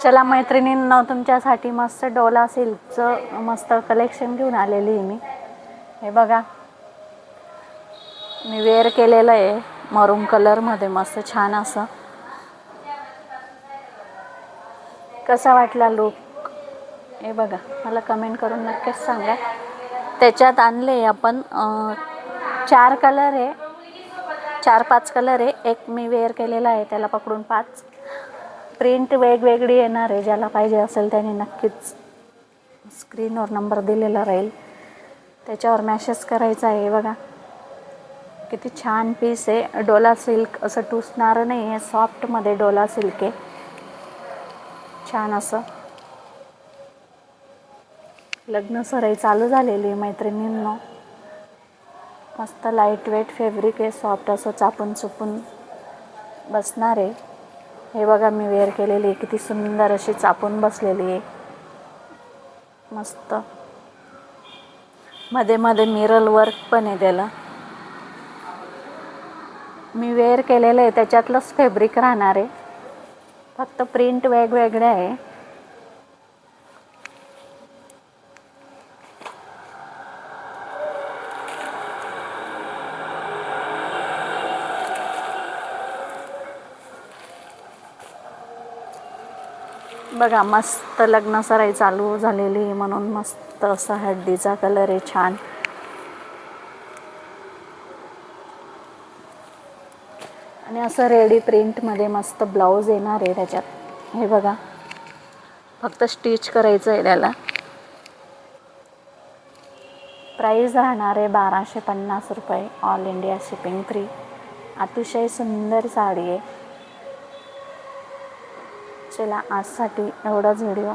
चला मैत्रिणींनो, तुमच्यासाठी मस्त डोला सिल्कचं मस्त कलेक्शन घेऊन आलेली आहे मी. हे बघा, मी वेअर केलेलं आहे मरून कलरमध्ये, मस्त छान असं. कसा वाटला लुक हे बघा, मला कमेंट करून नक्कीच सांगा. त्याच्यात आणले आपण 4 कलर आहे, 4-5 कलर आहे. एक मी वेअर केलेला आहे, त्याला पकडून 5. प्रिंट वेगवेगळी येणार आहे. ज्याला पाहिजे असेल त्याने नक्कीच स्क्रीनवर नंबर दिलेला राहील, त्याच्यावर मॅसेज करायचा आहे. बघा किती छान पीस आहे. डोला सिल्क, असं टुसणारं नाही आहे, सॉफ्टमध्ये डोला सिल्क आहे. छान असं लग्न सराई चालू झालेली आहे मैत्रिणींनो. मस्त लाईट वेट फॅब्रिक आहे, सॉफ्ट असं चापून चुपून बसणार आहे. हे बघा, मी वेअर केलेली आहे, किती सुंदर अशी चापून बसलेली आहे. मस्त मध्ये मध्ये मिरर वर्क पण आहे त्याला. मी वेअर केलेलं आहे, त्याच्यातलंच फॅब्रिक राहणार आहे, फक्त प्रिंट वेगवेगळे आहे. बघा, मस्त लग्न सराई चालू झालेली आहे म्हणून मस्त असा हळदीचा कलर आहे, छान. आणि असं रेडी प्रिंटमध्ये मस्त ब्लाऊज येणार आहे त्याच्यात. हे बघा, फक्त स्टिच करायचं आहे त्याला. प्राईस राहणार आहे 1250 रुपये, ऑल इंडिया शिपिंग फ्री. अतिशय सुंदर साडी आहे. चला, आजसाठी एवढाच व्हिडिओ.